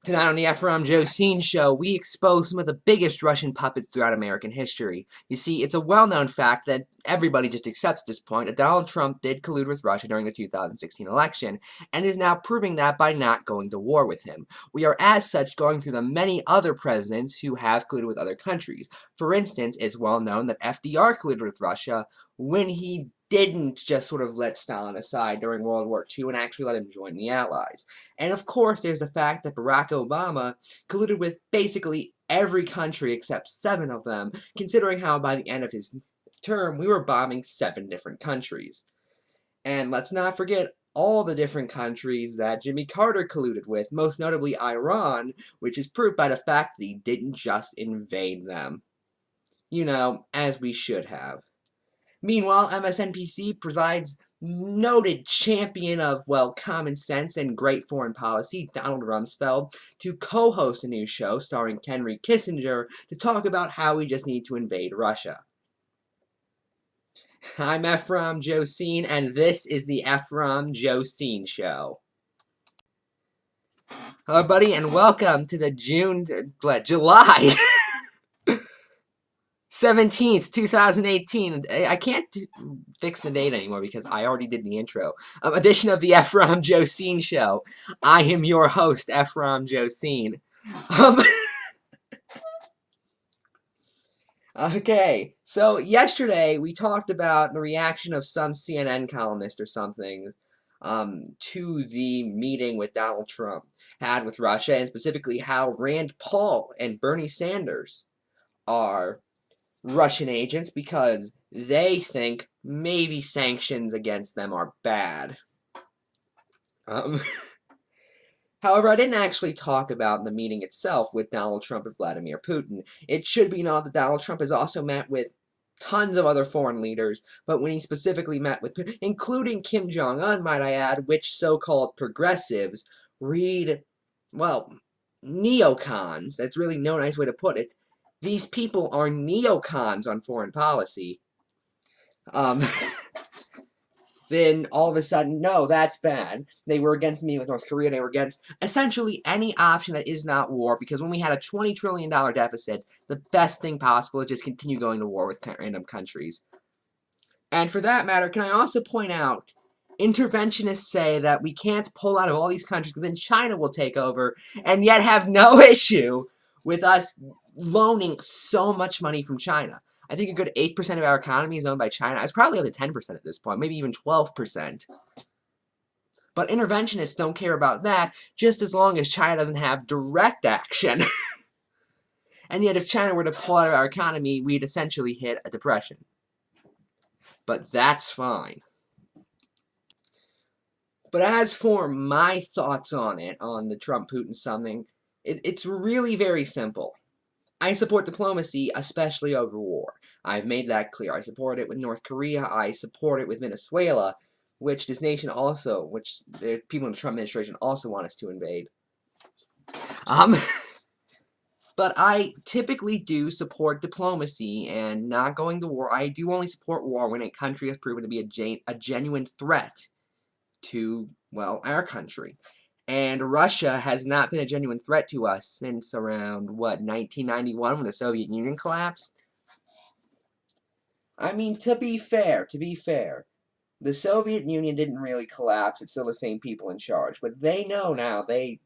Tonight on the Ephrom Josine show, we expose some of the biggest Russian puppets throughout American history. You see, it's a well-known fact that everybody just accepts at this point that Donald Trump did collude with Russia during the 2016 election, and is now proving that by not going to war with him. We are as such going through the many other presidents who have colluded with other countries. For instance, it's well known that FDR colluded with Russia when he didn't just sort of let Stalin aside during World War II and actually let him join the Allies. And of course, there's the fact that Barack Obama colluded with basically every country except 7 of them, considering how by the end of his term, we were bombing 7 different countries. And let's not forget all the different countries that Jimmy Carter colluded with, most notably Iran, which is proved by the fact that he didn't just invade them. You know, as we should have. Meanwhile, MSNBC presides noted champion of, well, common sense and great foreign policy, Donald Rumsfeld, to co-host a new show starring Henry Kissinger to talk about how we just need to invade Russia. I'm Ephrom Josine, and this is the Ephrom Josine Show. Hello, buddy, and welcome to the July 17th, 2018. I can't fix the date anymore because I already did the intro. Edition of the Ephrom Josine Show. I am your host, Ephrom Josine. Okay, so yesterday we talked about the reaction of some CNN columnist or something to the meeting with Donald Trump had with Russia, and specifically how Rand Paul and Bernie Sanders are Russian agents because they think maybe sanctions against them are bad. However, I didn't actually talk about the meeting itself with Donald Trump and Vladimir Putin. It should be known that Donald Trump has also met with tons of other foreign leaders, but when he specifically met with, including Kim Jong-un, might I add, which so-called progressives read, well, neocons. That's really no nice way to put it. These people are neocons on foreign policy. Then all of a sudden, no, that's bad. They were against me with North Korea. They were against essentially any option that is not war, because when we had a $20 trillion deficit, the best thing possible is just continue going to war with random countries. And for that matter, can I also point out, interventionists say that we can't pull out of all these countries because then China will take over, and yet have no issue with us loaning so much money from China. I think a good 8% of our economy is owned by China. It's probably up to 10% at this point, maybe even 12%. But interventionists don't care about that, just as long as China doesn't have direct action. And yet if China were to pull out of our economy, we'd essentially hit a depression. But that's fine. But as for my thoughts on it, on the Trump-Putin summit, it's really very simple. I support diplomacy, especially over war. I've made that clear. I support it with North Korea. I support it with Venezuela, which this nation also, which the people in the Trump administration also want us to invade. But I typically do support diplomacy and not going to war. I do only support war when a country has proven to be a genuine threat to, well, our country. And Russia has not been a genuine threat to us since around, what, 1991 when the Soviet Union collapsed? I mean, to be fair, the Soviet Union didn't really collapse. It's still the same people in charge. But they know now they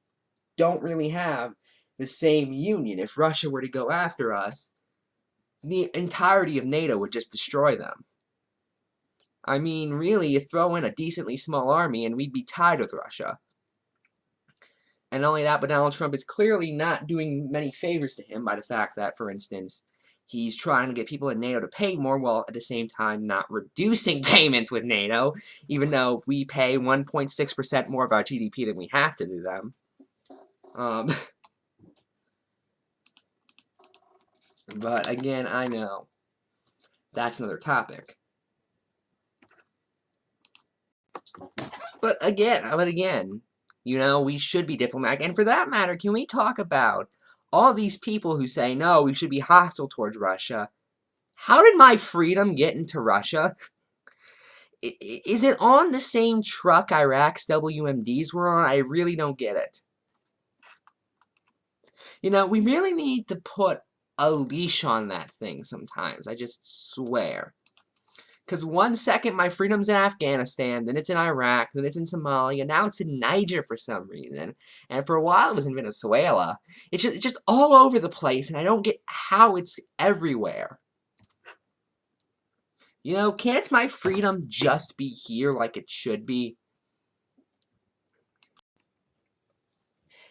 don't really have the same union. If Russia were to go after us, the entirety of NATO would just destroy them. I mean, really, you throw in a decently small army and we'd be tied with Russia. And not only that, but Donald Trump is clearly not doing many favors to him by the fact that, for instance, he's trying to get people in NATO to pay more while at the same time not reducing payments with NATO, even though we pay 1.6% more of our GDP than we have to do them. But again, I know that's another topic. But again, you know, we should be diplomatic. And for that matter, can we talk about all these people who say, no, we should be hostile towards Russia? How did my freedom get into Russia? Is it on the same truck Iraq's WMDs were on? I really don't get it. You know, we really need to put a leash on that thing sometimes. I just swear. Because one second my freedom's in Afghanistan, then it's in Iraq, then it's in Somalia, now it's in Niger for some reason. And for a while it was in Venezuela. It's just all over the place, and I don't get how it's everywhere. You know, can't my freedom just be here like it should be?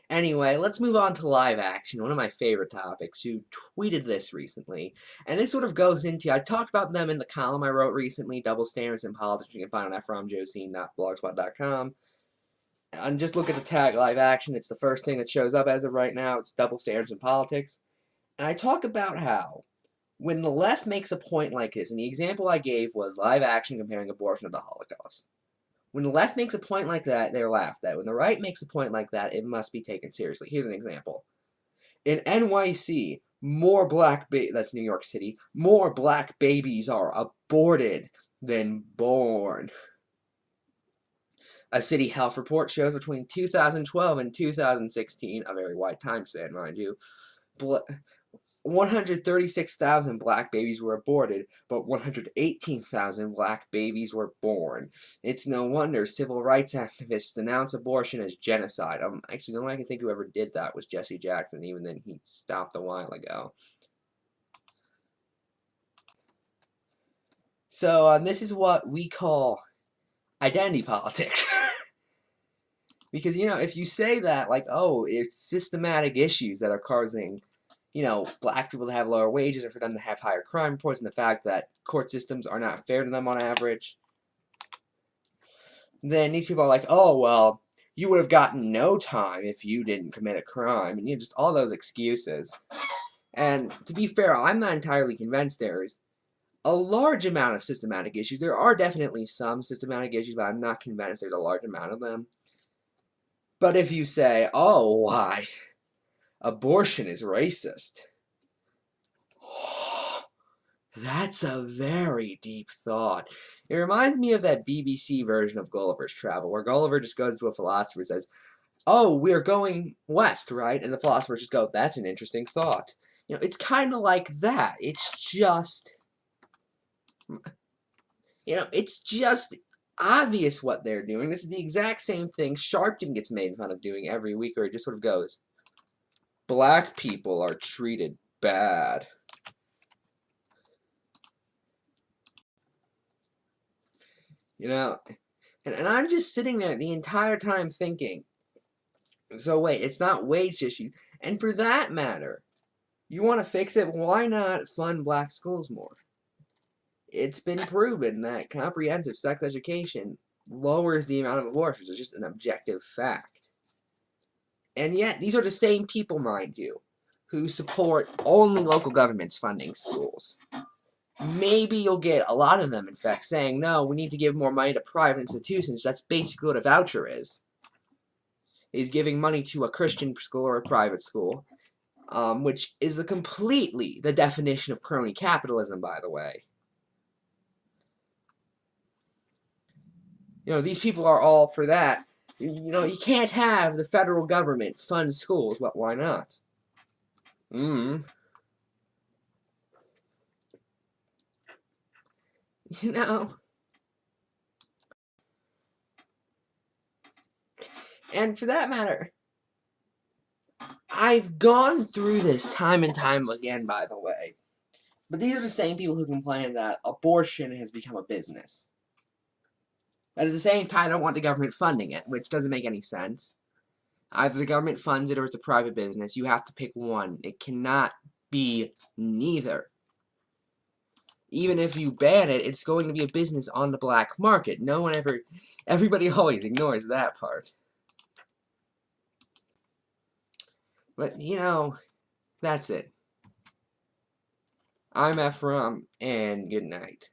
Anyway, let's move on to live action, one of my favorite topics. You tweeted this recently, and this sort of goes into, I talked about them in the column I wrote recently, Double Standards in Politics, you can find on Ephrom, Josine.blogspot.com. And just look at the tag live action, it's the first thing that shows up as of right now, it's Double Standards in Politics. And I talk about how, when the left makes a point like this, and the example I gave was live action comparing abortion to the Holocaust. When the left makes a point like that, they're laughed at. When the right makes a point like that, it must be taken seriously. Here's an example. In NYC, that's New York City, more black babies are aborted than born. A city health report shows between 2012 and 2016, a very wide time span, mind you, 136,000 black babies were aborted, but 118,000 black babies were born. It's no wonder civil rights activists denounce abortion as genocide. Actually, the only I can think who ever did that was Jesse Jackson, even then he stopped a while ago. So, this is what we call identity politics. Because, you know, if you say that, like, oh, it's systematic issues that are causing, you know, black people to have lower wages and for them to have higher crime reports, and the fact that court systems are not fair to them on average, then these people are like, oh, well, you would have gotten no time if you didn't commit a crime, and you know, just all those excuses. And to be fair, I'm not entirely convinced there's a large amount of systematic issues. There are definitely some systematic issues, but I'm not convinced there's a large amount of them. But if you say, oh, why, abortion is racist, that's a very deep thought. It reminds me of that BBC version of Gulliver's Travel, where Gulliver just goes to a philosopher and says, oh, we're going west, right? And the philosophers just go, that's an interesting thought. You know, it's kind of like that. It's just, you know, it's just obvious what they're doing. This is the exact same thing Sharpton gets made fun of doing every week, where it just sort of goes, black people are treated bad. You know, and I'm just sitting there the entire time thinking, so wait, it's not wage issue. And for that matter, you want to fix it, why not fund black schools more? It's been proven that comprehensive sex education lowers the amount of abortions. It's just an objective fact. And yet, these are the same people, mind you, who support only local governments funding schools. Maybe you'll get a lot of them, in fact, saying, no, we need to give more money to private institutions. That's basically what a voucher is giving money to a Christian school or a private school, which is completely the definition of crony capitalism, by the way. You know, these people are all for that. You know, you can't have the federal government fund schools. Well, why not? You know. And for that matter, I've gone through this time and time again, by the way. But these are the same people who complain that abortion has become a business. But at the same time, I don't want the government funding it, which doesn't make any sense. Either the government funds it or it's a private business. You have to pick one. It cannot be neither. Even if you ban it, it's going to be a business on the black market. Everybody always ignores that part. But, you know, that's it. I'm Ephrom, and good night.